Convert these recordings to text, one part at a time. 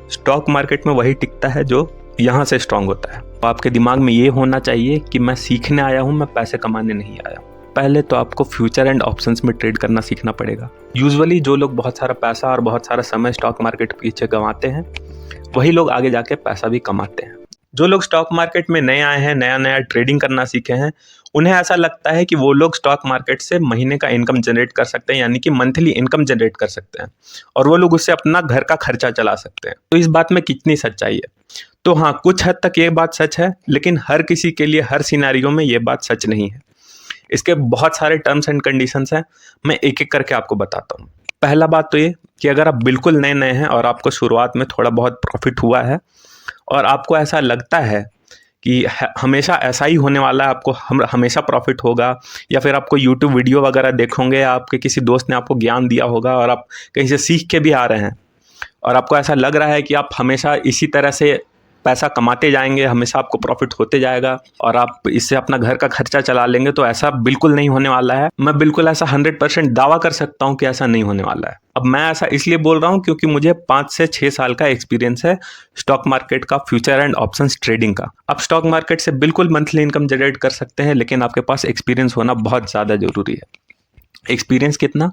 Stock market में वही टिकता है जो यहाँ से स्ट्रांग होता है। तो आपके दिमाग में ये होना चाहिए कि मैं सीखने आया हूँ, मैं पैसे कमाने नहीं आया हूँ। पहले तो आपको फ्यूचर एंड ऑप्शंस में ट्रेड करना सीखना पड़ेगा। यूजुअली जो लोग बहुत सारा पैसा और बहुत सारा समय स्टॉक मार्केट के पीछे गंवाते हैं, वही लोग आगे जाके पैसा भी कमाते हैं। जो लोग स्टॉक मार्केट में नए आए हैं, नया नया ट्रेडिंग करना सीखे हैं, उन्हें ऐसा लगता है कि वो लोग स्टॉक मार्केट से महीने का इनकम जनरेट कर सकते हैं, यानी कि मंथली इनकम जनरेट कर सकते हैं और वो लोग उससे अपना घर का खर्चा चला सकते हैं। तो इस बात में कितनी सच्चाई है? तो हाँ, कुछ हद तक ये बात सच है, लेकिन हर किसी के लिए हर सिनेरियो में ये बात सच नहीं है। इसके बहुत सारे टर्म्स एंड कंडीशंस हैं, मैं एक एक करके आपको बताता हूँ। पहला बात तो ये कि अगर आप बिल्कुल नए नए हैं और आपको शुरुआत में थोड़ा बहुत प्रॉफिट हुआ है और आपको ऐसा लगता है कि हमेशा ऐसा ही होने वाला है, आपको हमेशा प्रॉफिट होगा, या फिर आपको यूट्यूब वीडियो वगैरह देखोगे, आपके किसी दोस्त ने आपको ज्ञान दिया होगा और आप कहीं से सीख के भी आ रहे हैं और आपको ऐसा लग रहा है कि आप हमेशा इसी तरह से पैसा कमाते जाएंगे, हमेशा आपको प्रॉफिट होते जाएगा और आप इससे अपना घर का खर्चा चला लेंगे, तो ऐसा बिल्कुल नहीं होने वाला है। मैं बिल्कुल ऐसा 100% दावा कर सकता हूं कि ऐसा नहीं होने वाला है। अब मैं ऐसा इसलिए बोल रहा हूं क्योंकि मुझे 5 से 6 साल का एक्सपीरियंस है स्टॉक मार्केट का, फ्यूचर एंड ऑप्शंस ट्रेडिंग का। आप स्टॉक मार्केट से बिल्कुल मंथली इनकम जनरेट कर सकते हैं, लेकिन आपके पास एक्सपीरियंस होना बहुत ज़्यादा जरूरी है। एक्सपीरियंस कितना?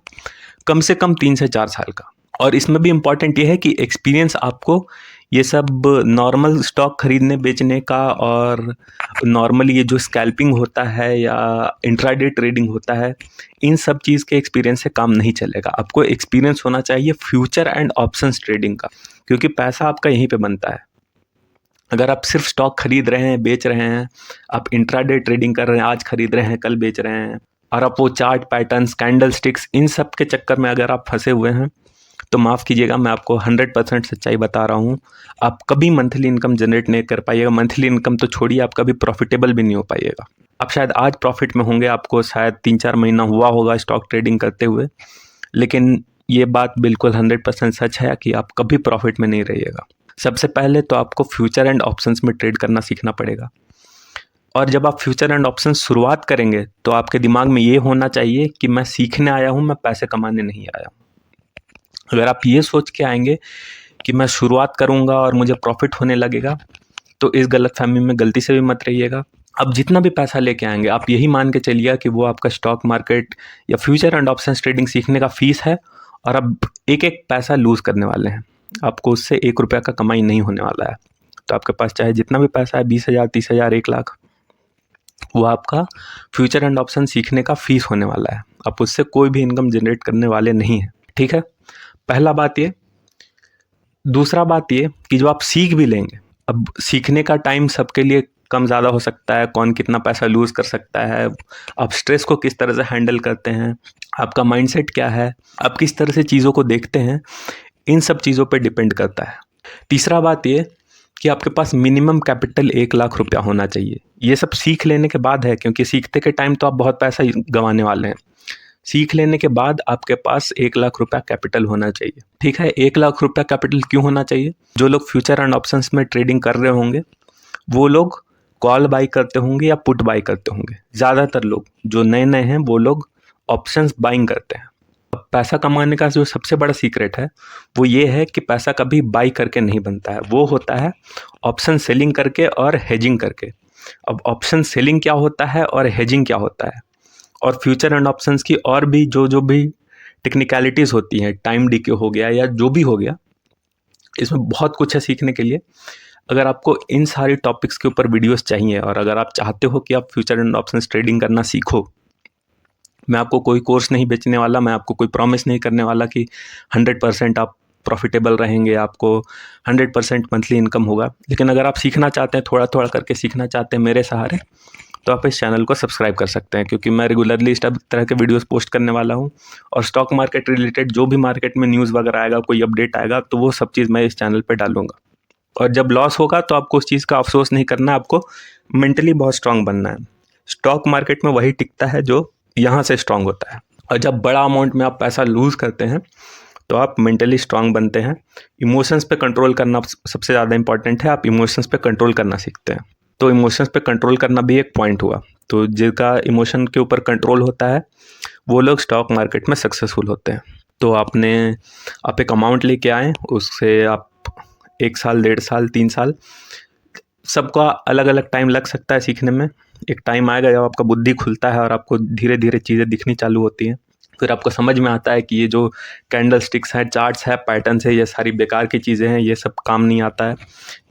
कम से कम 3 से 4 साल का। और इसमें भी इम्पॉर्टेंट ये है कि एक्सपीरियंस आपको ये सब नॉर्मल स्टॉक खरीदने बेचने का और नॉर्मली ये जो स्कैल्पिंग होता है या इंट्राडे ट्रेडिंग होता है, इन सब चीज़ के एक्सपीरियंस से काम नहीं चलेगा। आपको एक्सपीरियंस होना चाहिए फ्यूचर एंड ऑप्शंस ट्रेडिंग का, क्योंकि पैसा आपका यहीं पे बनता है। अगर आप सिर्फ स्टॉक खरीद रहे हैं, बेच रहे हैं, आप इंट्राडे ट्रेडिंग कर रहे हैं, आज खरीद रहे हैं कल बेच रहे हैं, और आप वो चार्ट पैटर्न्स, कैंडल स्टिक्स, इन सब के चक्कर में अगर आप फंसे हुए हैं, तो माफ़ कीजिएगा, मैं आपको 100% सच्चाई बता रहा हूँ, आप कभी मंथली इनकम जनरेट नहीं कर पाइएगा। मंथली इनकम तो छोड़िए, आप कभी प्रॉफिटेबल भी नहीं हो पाइएगा। आप शायद आज प्रॉफिट में होंगे, आपको शायद 3-4 महीना हुआ होगा स्टॉक ट्रेडिंग करते हुए, लेकिन ये बात बिल्कुल 100% सच है कि आप कभी प्रॉफिट में नहीं रहिएगा। सबसे पहले तो आपको फ्यूचर एंड ऑप्शंस में ट्रेड करना सीखना पड़ेगा। और जब आप फ्यूचर एंड ऑप्शन शुरुआत करेंगे, तो आपके दिमाग में ये होना चाहिए कि मैं सीखने आया हूँ, मैं पैसे कमाने नहीं आया हूँ। अगर आप ये सोच के आएंगे कि मैं शुरुआत करूंगा और मुझे प्रॉफिट होने लगेगा, तो इस गलतफहमी में गलती से भी मत रहिएगा। अब जितना भी पैसा लेके आएंगे, आप यही मान के चलिए कि वो आपका स्टॉक मार्केट या फ्यूचर एंड ऑप्शंस ट्रेडिंग सीखने का फीस है, और अब एक एक पैसा लूज़ करने वाले हैं। आपको उससे 1 रुपया का कमाई नहीं होने वाला है। तो आपके पास चाहे जितना भी पैसा है, 20,000, 30,000, 1 लाख, वो आपका फ्यूचर एंड ऑप्शन सीखने का फीस होने वाला है। आप उससे कोई भी इनकम जनरेट करने वाले नहीं हैं, ठीक है? पहला बात ये। दूसरा बात ये कि जो आप सीख भी लेंगे, अब सीखने का टाइम सबके लिए कम ज़्यादा हो सकता है, कौन कितना पैसा लूज़ कर सकता है, आप स्ट्रेस को किस तरह से हैंडल करते हैं, आपका माइंडसेट क्या है, आप किस तरह से चीज़ों को देखते हैं, इन सब चीज़ों पे डिपेंड करता है। तीसरा बात ये कि आपके पास मिनिमम कैपिटल 1 लाख रुपया होना चाहिए। ये सब सीख लेने के बाद है, क्योंकि सीखते के टाइम तो आप बहुत पैसा गंवाने वाले हैं। सीख लेने के बाद आपके पास 1 लाख रुपया कैपिटल होना चाहिए, ठीक है? 1 लाख रुपया कैपिटल क्यों होना चाहिए? जो लोग फ्यूचर एंड ऑप्शंस में ट्रेडिंग कर रहे होंगे, वो लोग कॉल बाई करते होंगे या पुट बाई करते होंगे। ज़्यादातर लोग जो नए नए हैं, वो लोग ऑप्शंस बाइंग करते हैं। अब पैसा कमाने का जो सबसे बड़ा सीक्रेट है, वो ये है कि पैसा कभी बाई करके नहीं बनता है, वो होता है ऑप्शन सेलिंग करके और हेजिंग करके। अब ऑप्शन सेलिंग क्या होता है और हेजिंग क्या होता है, और फ्यूचर एंड ऑप्शंस की और भी जो भी टेक्निकलिटीज़ होती हैं, टाइम डीके हो गया या जो भी हो गया, इसमें बहुत कुछ है सीखने के लिए। अगर आपको इन सारी टॉपिक्स के ऊपर वीडियोस चाहिए और अगर आप चाहते हो कि आप फ्यूचर एंड ऑप्शंस ट्रेडिंग करना सीखो, मैं आपको कोई कोर्स नहीं बेचने वाला, मैं आपको कोई प्रॉमिस नहीं करने वाला कि 100% आप प्रॉफिटेबल रहेंगे, आपको 100% मंथली इनकम होगा। लेकिन अगर आप सीखना चाहते हैं, थोड़ा थोड़ा करके सीखना चाहते हैं मेरे सहारे, तो आप इस चैनल को सब्सक्राइब कर सकते हैं, क्योंकि मैं रेगुलरली इस तरह के वीडियोस पोस्ट करने वाला हूं। और स्टॉक मार्केट रिलेटेड जो भी मार्केट में न्यूज़ वगैरह आएगा, कोई अपडेट आएगा, तो वो सब चीज़ मैं इस चैनल पे डालूंगा। और जब लॉस होगा तो आपको उस चीज़ का अफसोस नहीं करना है, आपको मेंटली बहुत स्ट्रांग बनना है। स्टॉक मार्केट में वही टिकता है जो यहाँ से स्ट्रांग होता है। और जब बड़ा अमाउंट में आप पैसा लूज़ करते हैं, तो आप मेंटली स्ट्रांग बनते हैं। इमोशंस पे कंट्रोल करना सबसे ज़्यादा इंपॉर्टेंट है। आप इमोशंस पे कंट्रोल करना सीखते हैं। तो इमोशंस पे कंट्रोल करना भी एक पॉइंट हुआ। तो जिनका इमोशन के ऊपर कंट्रोल होता है, वो लोग स्टॉक मार्केट में सक्सेसफुल होते हैं। तो आप एक अमाउंट लेके आएँ, उससे आप 1 साल, 1.5 साल, 3 साल, सबका अलग अलग टाइम लग सकता है सीखने में। एक टाइम आएगा जब आपका बुद्धि खुलता है और आपको धीरे धीरे चीज़ें दिखनी चालू होती हैं। फिर आपको समझ में आता है कि ये जो कैंडल स्टिक्स हैं, चार्ट्स है, पैटर्न्स है, ये सारी बेकार की चीज़ें हैं, ये सब काम नहीं आता है।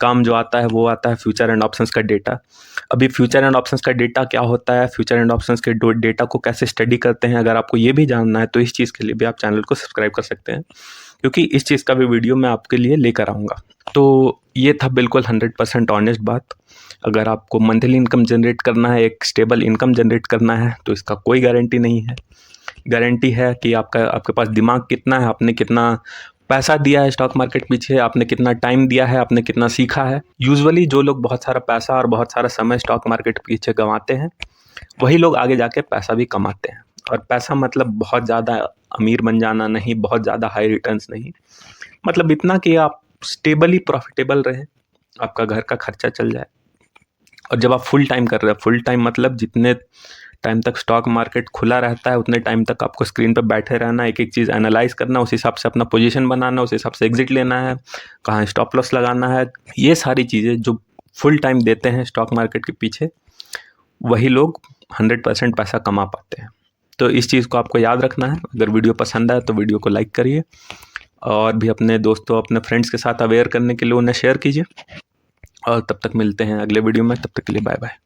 काम जो आता है वो आता है फ्यूचर एंड ऑप्शंस का डेटा। अभी फ्यूचर एंड ऑप्शंस का डेटा क्या होता है, फ्यूचर एंड ऑप्शंस के डेटा को कैसे स्टडी करते हैं, अगर आपको ये भी जानना है तो इस चीज़ के लिए भी आप चैनल को सब्सक्राइब कर सकते हैं, क्योंकि इस चीज़ का भी वीडियो मैं आपके लिए लेकर आऊँगा। तो ये था बिल्कुल 100% ऑनेस्ट बात। अगर आपको मंथली इनकम जनरेट करना है, एक स्टेबल इनकम जनरेट करना है, तो इसका कोई गारंटी नहीं है। गारंटी है कि आपके पास दिमाग कितना है, आपने कितना पैसा दिया है स्टॉक मार्केट पीछे, आपने कितना टाइम दिया है, आपने कितना सीखा है। यूजुअली जो लोग बहुत सारा पैसा और बहुत सारा समय स्टॉक मार्केट पीछे गंवाते हैं, वही लोग आगे जाके पैसा भी कमाते हैं। और पैसा मतलब बहुत ज़्यादा अमीर बन जाना नहीं, बहुत ज़्यादा हाई रिटर्न्स नहीं, मतलब इतना कि आप स्टेबली प्रॉफिटेबल रहें, आपका घर का खर्चा चल जाए। और जब आप फुल टाइम कर रहे हैं, फुल टाइम मतलब जितने टाइम तक स्टॉक मार्केट खुला रहता है उतने टाइम तक आपको स्क्रीन पर बैठे रहना, एक एक चीज़ एनालाइज करना, उस हिसाब से अपना पोजीशन बनाना, उस हिसाब से एग्जिट लेना है, कहाँ स्टॉप लॉस लगाना है। ये सारी चीज़ें जो फुल टाइम देते हैं स्टॉक मार्केट के पीछे, वही लोग 100% पैसा कमा पाते हैं। तो इस चीज़ को आपको याद रखना है। अगर वीडियो पसंद आए तो वीडियो को लाइक करिए, और भी अपने दोस्तों, अपने फ्रेंड्स के साथ अवेयर करने के लिए उन्हें शेयर कीजिए। और तब तक मिलते हैं अगले वीडियो में, तब तक के लिए बाय बाय।